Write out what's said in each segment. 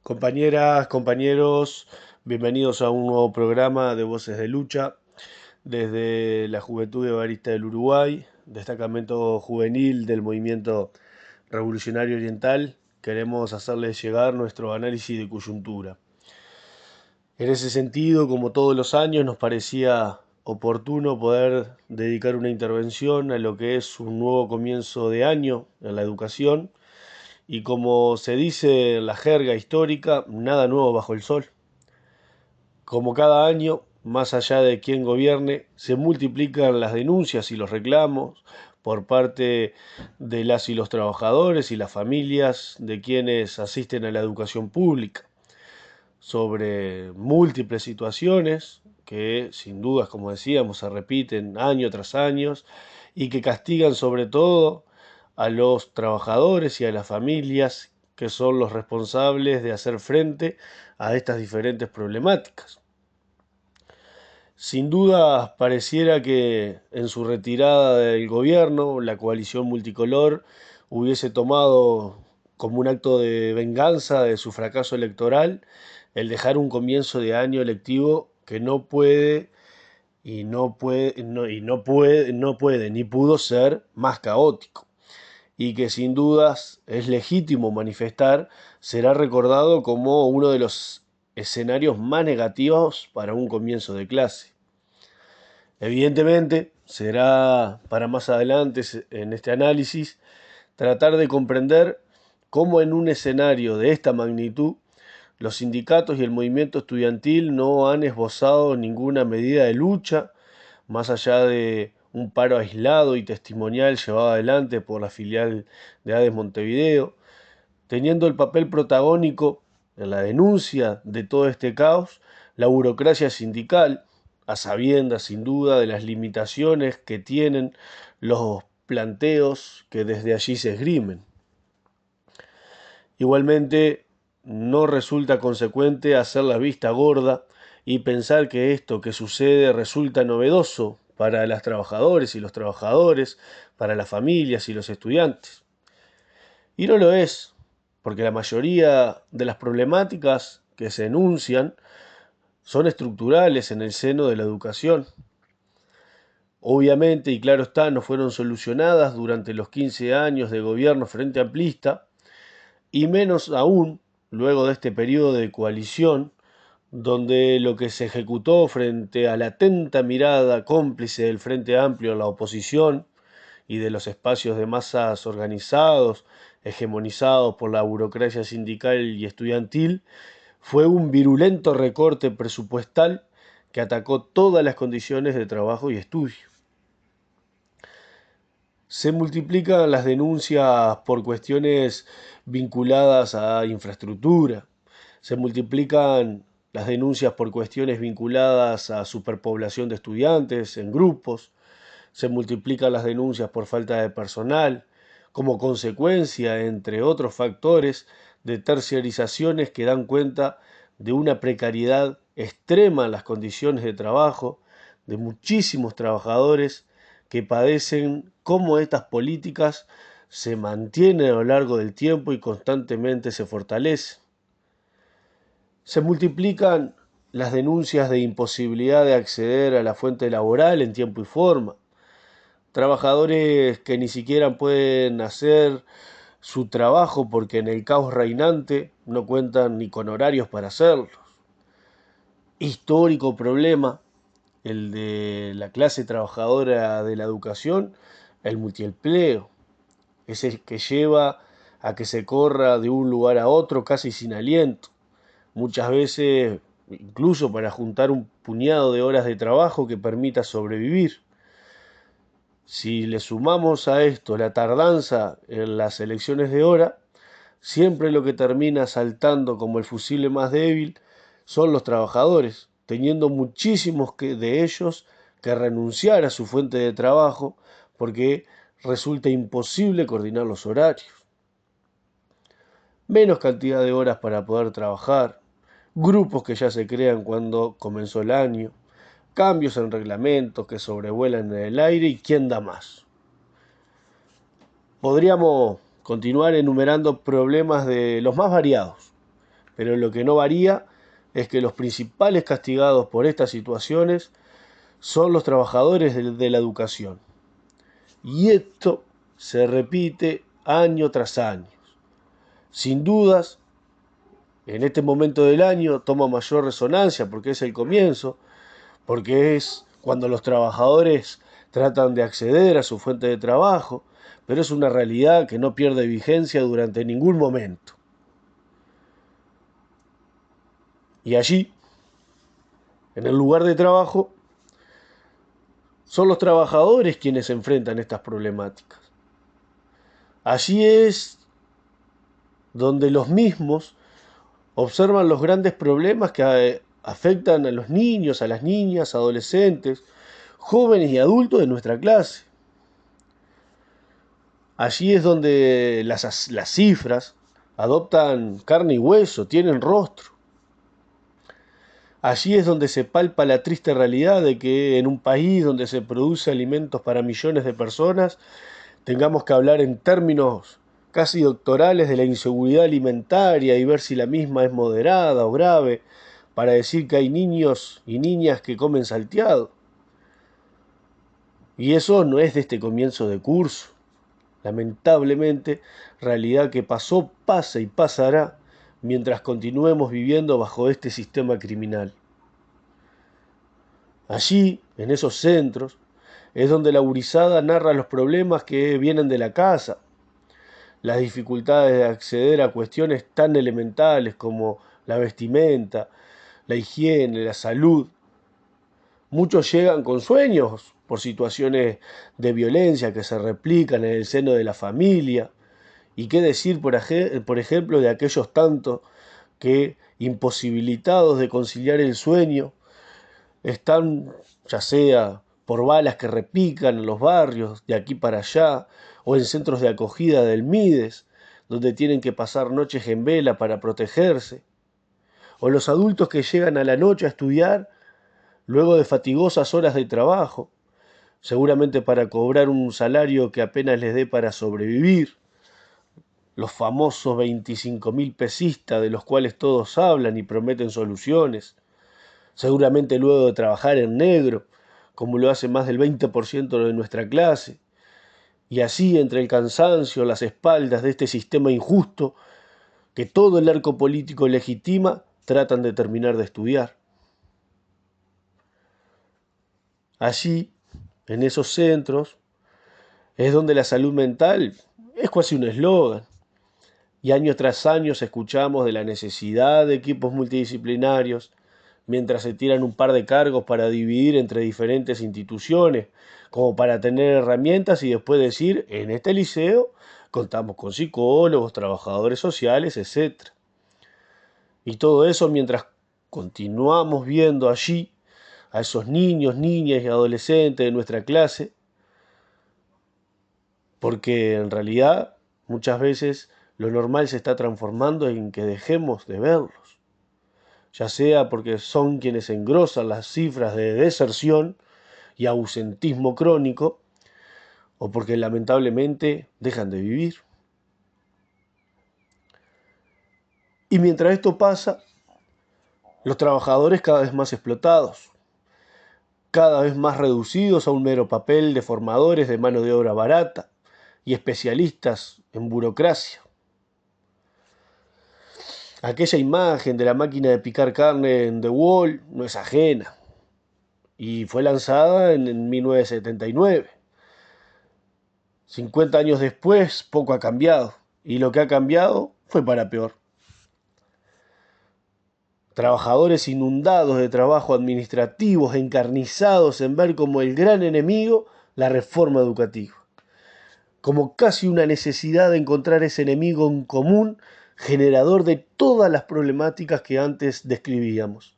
Compañeras, compañeros, bienvenidos a un nuevo programa de Voces de Lucha desde la Juventud Evarista del Uruguay, destacamento juvenil del Movimiento Revolucionario Oriental. Queremos hacerles llegar nuestro análisis de coyuntura. En ese sentido, como todos los años, nos parecía oportuno poder dedicar una intervención a lo que es un nuevo comienzo de año en la educación. Y como se dice en la jerga histórica, nada nuevo bajo el sol. Como cada año, más allá de quién gobierne, se multiplican las denuncias y los reclamos por parte de las y los trabajadores y las familias de quienes asisten a la educación pública sobre múltiples situaciones que sin dudas, como decíamos, se repiten año tras año y que castigan sobre todo a los trabajadores y a las familias que son los responsables de hacer frente a estas diferentes problemáticas. Sin duda pareciera que en su retirada del gobierno la coalición multicolor hubiese tomado como un acto de venganza de su fracaso electoral el dejar un comienzo de año lectivo que no puede ni pudo ser más caótico y que sin dudas es legítimo manifestar será recordado como uno de los escenarios más negativos para un comienzo de clase. Evidentemente, será para más adelante en este análisis tratar de comprender cómo en un escenario de esta magnitud los sindicatos y el movimiento estudiantil no han esbozado ninguna medida de lucha, más allá de un paro aislado y testimonial llevado adelante por la filial de ADES Montevideo, teniendo el papel protagónico en la denuncia de todo este caos, la burocracia sindical, a sabiendas sin duda de las limitaciones que tienen los planteos que desde allí se esgrimen. Igualmente, no resulta consecuente hacer la vista gorda y pensar que esto que sucede resulta novedoso para las trabajadoras y los trabajadores, para las familias y los estudiantes. Y no lo es, porque la mayoría de las problemáticas que se enuncian son estructurales en el seno de la educación. Obviamente, y claro está, no fueron solucionadas durante los 15 años de gobierno frente amplista, y menos aún luego de este periodo de coalición, donde lo que se ejecutó frente a la atenta mirada cómplice del Frente Amplio en la oposición y de los espacios de masas organizados, hegemonizados por la burocracia sindical y estudiantil, fue un virulento recorte presupuestal que atacó todas las condiciones de trabajo y estudio. Se multiplican las denuncias por cuestiones vinculadas a infraestructura, se multiplican las denuncias por cuestiones vinculadas a superpoblación de estudiantes en grupos, se multiplican las denuncias por falta de personal, como consecuencia, entre otros factores, de terciarizaciones que dan cuenta de una precariedad extrema en las condiciones de trabajo de muchísimos trabajadores que padecen cómo estas políticas se mantienen a lo largo del tiempo y constantemente se fortalecen. Se multiplican las denuncias de imposibilidad de acceder a la fuente laboral en tiempo y forma. Trabajadores que ni siquiera pueden hacer su trabajo porque en el caos reinante no cuentan ni con horarios para hacerlo. Histórico problema el de la clase trabajadora de la educación, el multiempleo, ese que lleva a que se corra de un lugar a otro casi sin aliento, muchas veces incluso para juntar un puñado de horas de trabajo que permita sobrevivir. Si le sumamos a esto la tardanza en las elecciones de hora, siempre lo que termina saltando como el fusible más débil son los trabajadores, teniendo muchísimos de ellos que renunciar a su fuente de trabajo porque resulta imposible coordinar los horarios. Menos cantidad de horas para poder trabajar, grupos que ya se crean cuando comenzó el año, cambios en reglamentos que sobrevuelan en el aire y quién da más. Podríamos continuar enumerando problemas de los más variados, pero lo que no varía es que los principales castigados por estas situaciones son los trabajadores de la educación. Y esto se repite año tras año. Sin dudas, en este momento del año toma mayor resonancia porque es el comienzo, porque es cuando los trabajadores tratan de acceder a su fuente de trabajo, pero es una realidad que no pierde vigencia durante ningún momento. Y allí, en el lugar de trabajo, son los trabajadores quienes enfrentan estas problemáticas. Allí es donde los mismos observan los grandes problemas que afectan a los niños, a las niñas, adolescentes, jóvenes y adultos de nuestra clase. Allí es donde las cifras adoptan carne y hueso, tienen rostro. Allí es donde se palpa la triste realidad de que en un país donde se produce alimentos para millones de personas, tengamos que hablar en términos casi doctorales de la inseguridad alimentaria y ver si la misma es moderada o grave, para decir que hay niños y niñas que comen salteado. Y eso no es de este comienzo de curso. Lamentablemente, realidad que pasó, pasa y pasará mientras continuemos viviendo bajo este sistema criminal. Allí, en esos centros, es donde la gurizada narra los problemas que vienen de la casa, las dificultades de acceder a cuestiones tan elementales como la vestimenta, la higiene, la salud. Muchos llegan con sueños por situaciones de violencia que se replican en el seno de la familia. ¿Y qué decir, por ejemplo, de aquellos tantos que, imposibilitados de conciliar el sueño, están, ya sea por balas que repican en los barrios de aquí para allá, o en centros de acogida del MIDES, donde tienen que pasar noches en vela para protegerse, o los adultos que llegan a la noche a estudiar luego de fatigosas horas de trabajo, seguramente para cobrar un salario que apenas les dé para sobrevivir, los famosos 25.000 pesistas de los cuales todos hablan y prometen soluciones, seguramente luego de trabajar en negro, como lo hace más del 20% de nuestra clase, y así entre el cansancio, las espaldas de este sistema injusto que todo el arco político legitima, tratan de terminar de estudiar. Allí, en esos centros, es donde la salud mental es casi un eslogan. Y año tras año escuchamos de la necesidad de equipos multidisciplinarios, mientras se tiran un par de cargos para dividir entre diferentes instituciones, como para tener herramientas y después decir, en este liceo contamos con psicólogos, trabajadores sociales, etc. Y todo eso mientras continuamos viendo allí a esos niños, niñas y adolescentes de nuestra clase, porque en realidad muchas veces lo normal se está transformando en que dejemos de verlos, ya sea porque son quienes engrosan las cifras de deserción y ausentismo crónico, o porque lamentablemente dejan de vivir. Y mientras esto pasa, los trabajadores cada vez más explotados, cada vez más reducidos a un mero papel de formadores de mano de obra barata y especialistas en burocracia. Aquella imagen de la máquina de picar carne en The Wall no es ajena y fue lanzada en 1979. 50 años después, poco ha cambiado y lo que ha cambiado fue para peor. Trabajadores inundados de trabajo administrativos, encarnizados en ver como el gran enemigo la reforma educativa, como casi una necesidad de encontrar ese enemigo en común, generador de todas las problemáticas que antes describíamos.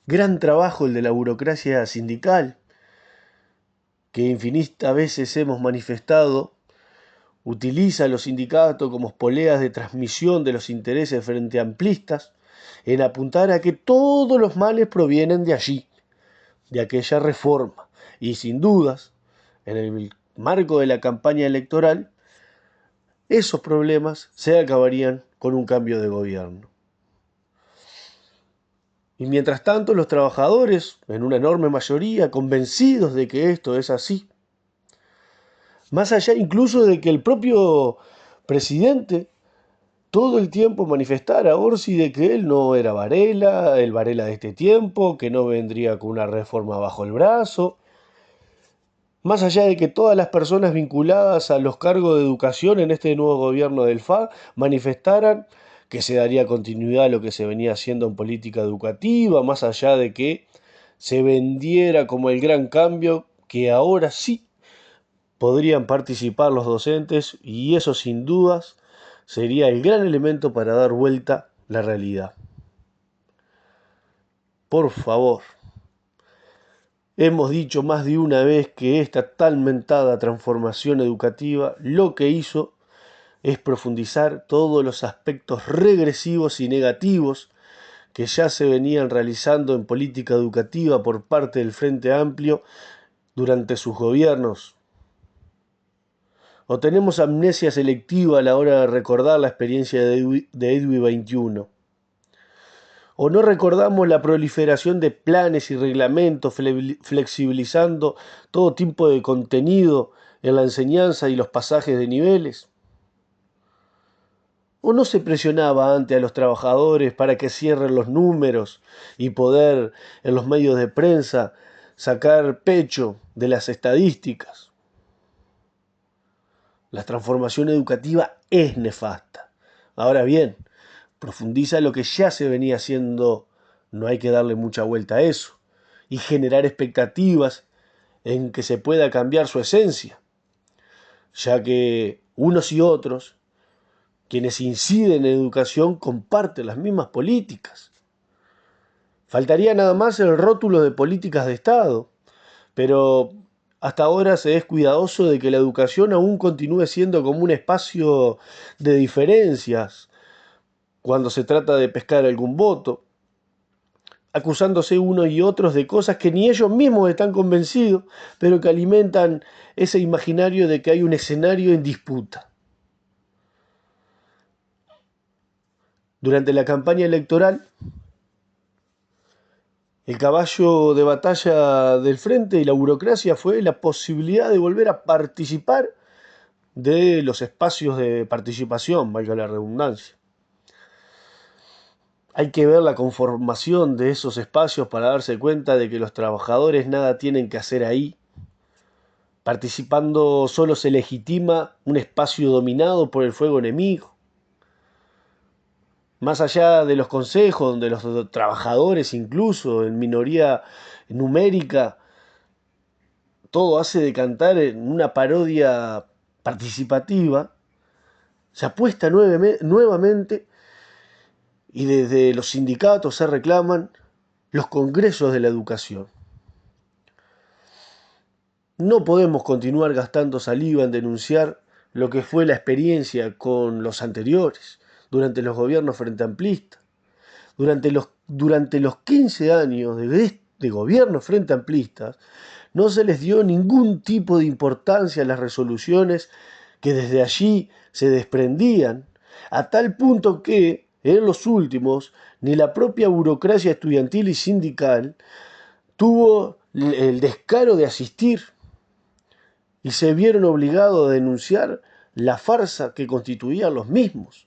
Gran trabajo el de la burocracia sindical, que infinitas veces hemos manifestado, utiliza a los sindicatos como poleas de transmisión de los intereses frente amplistas, en apuntar a que todos los males provienen de allí, de aquella reforma, y sin dudas, en el marco de la campaña electoral, esos problemas se acabarían con un cambio de gobierno. Y mientras tanto, los trabajadores, en una enorme mayoría, convencidos de que esto es así, más allá incluso de que el propio presidente todo el tiempo manifestara a Orsi de que él no era Varela, el Varela de este tiempo, que no vendría con una reforma bajo el brazo, más allá de que todas las personas vinculadas a los cargos de educación en este nuevo gobierno del FA manifestaran que se daría continuidad a lo que se venía haciendo en política educativa, más allá de que se vendiera como el gran cambio, que ahora sí podrían participar los docentes, y eso sin dudas sería el gran elemento para dar vuelta la realidad. Por favor, hemos dicho más de una vez que esta tan mentada transformación educativa lo que hizo es profundizar todos los aspectos regresivos y negativos que ya se venían realizando en política educativa por parte del Frente Amplio durante sus gobiernos. O tenemos amnesia selectiva a la hora de recordar la experiencia de EDUI 21. O no recordamos la proliferación de planes y reglamentos flexibilizando todo tipo de contenido en la enseñanza y los pasajes de niveles. ¿O no se presionaba antes a los trabajadores para que cierren los números y poder en los medios de prensa sacar pecho de las estadísticas? La transformación educativa es nefasta. Ahora bien, profundiza lo que ya se venía haciendo, no hay que darle mucha vuelta a eso, y generar expectativas en que se pueda cambiar su esencia, ya que unos y otros, quienes inciden en educación, comparten las mismas políticas. Faltaría nada más el rótulo de políticas de Estado, pero hasta ahora se es cuidadoso de que la educación aún continúe siendo como un espacio de diferencias cuando se trata de pescar algún voto, acusándose unos y otros de cosas que ni ellos mismos están convencidos, pero que alimentan ese imaginario de que hay un escenario en disputa. Durante la campaña electoral, el caballo de batalla del frente y la burocracia fue la posibilidad de volver a participar de los espacios de participación, valga la redundancia. Hay que ver la conformación de esos espacios para darse cuenta de que los trabajadores nada tienen que hacer ahí. Participando solo se legitima un espacio dominado por el fuego enemigo. Más allá de los consejos, donde los trabajadores, incluso en minoría numérica, todo hace decantar en una parodia participativa, se apuesta nuevamente y desde los sindicatos se reclaman los congresos de la educación. No podemos continuar gastando saliva en denunciar lo que fue la experiencia con los anteriores, durante los gobiernos frente amplistas. Durante los 15 años de gobiernos frente amplistas, no se les dio ningún tipo de importancia a las resoluciones que desde allí se desprendían, a tal punto que, en los últimos, ni la propia burocracia estudiantil y sindical tuvo el descaro de asistir y se vieron obligados a denunciar la farsa que constituían los mismos.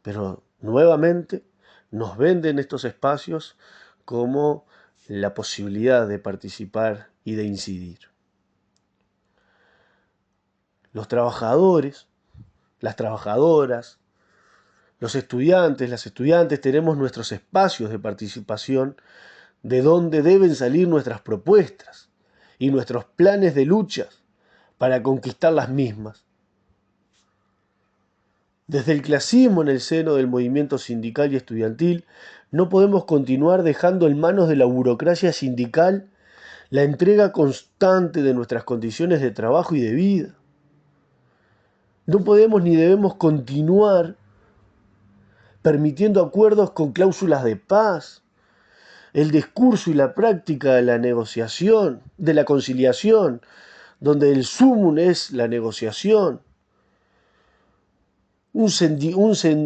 Pero nuevamente nos venden estos espacios como la posibilidad de participar y de incidir. Los trabajadores, las trabajadoras, los estudiantes, las estudiantes tenemos nuestros espacios de participación de donde deben salir nuestras propuestas y nuestros planes de lucha para conquistar las mismas. Desde el clasismo en el seno del movimiento sindical y estudiantil, no podemos continuar dejando en manos de la burocracia sindical la entrega constante de nuestras condiciones de trabajo y de vida. No podemos ni debemos continuar permitiendo acuerdos con cláusulas de paz, el discurso y la práctica de la negociación, de la conciliación, donde el sumum es la negociación. un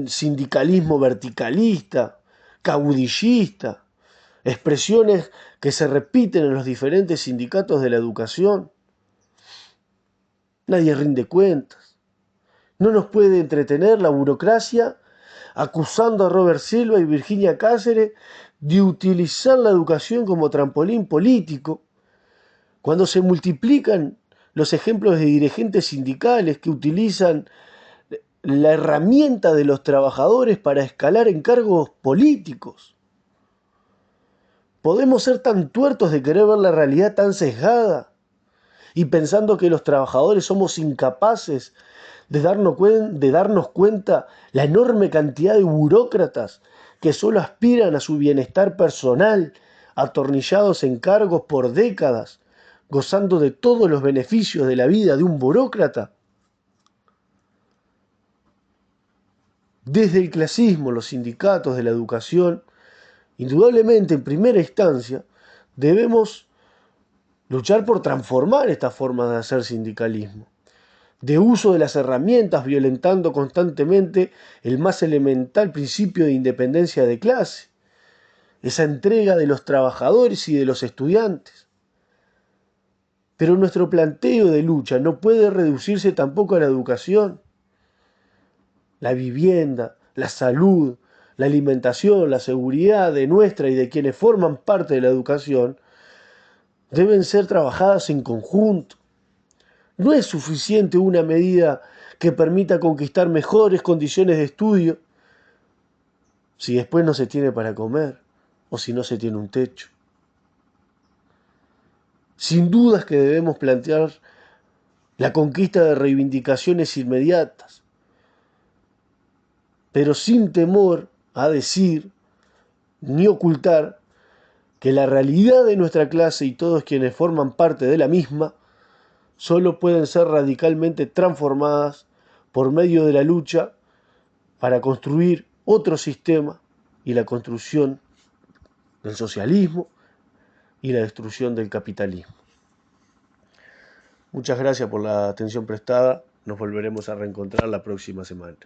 sindicalismo verticalista, caudillista, expresiones que se repiten en los diferentes sindicatos de la educación. Nadie rinde cuentas. No nos puede entretener la burocracia acusando a Robert Silva y Virginia Cáceres de utilizar la educación como trampolín político, cuando se multiplican los ejemplos de dirigentes sindicales que utilizan la herramienta de los trabajadores para escalar en cargos políticos. Podemos ser tan tuertos de querer ver la realidad tan sesgada y pensando que los trabajadores somos incapaces de darnos cuenta la enorme cantidad de burócratas que solo aspiran a su bienestar personal, atornillados en cargos por décadas, gozando de todos los beneficios de la vida de un burócrata. Desde el clasismo, los sindicatos de la educación, indudablemente en primera instancia, debemos luchar por transformar esta forma de hacer sindicalismo, de uso de las herramientas violentando constantemente el más elemental principio de independencia de clase, esa entrega de los trabajadores y de los estudiantes. Pero nuestro planteo de lucha no puede reducirse tampoco a la educación. La vivienda, la salud, la alimentación, la seguridad de nuestra y de quienes forman parte de la educación deben ser trabajadas en conjunto. No es suficiente una medida que permita conquistar mejores condiciones de estudio si después no se tiene para comer o si no se tiene un techo. Sin dudas que debemos plantear la conquista de reivindicaciones inmediatas, pero sin temor a decir ni ocultar que la realidad de nuestra clase y todos quienes forman parte de la misma solo pueden ser radicalmente transformadas por medio de la lucha para construir otro sistema y la construcción del socialismo y la destrucción del capitalismo. Muchas gracias por la atención prestada. Nos volveremos a reencontrar la próxima semana.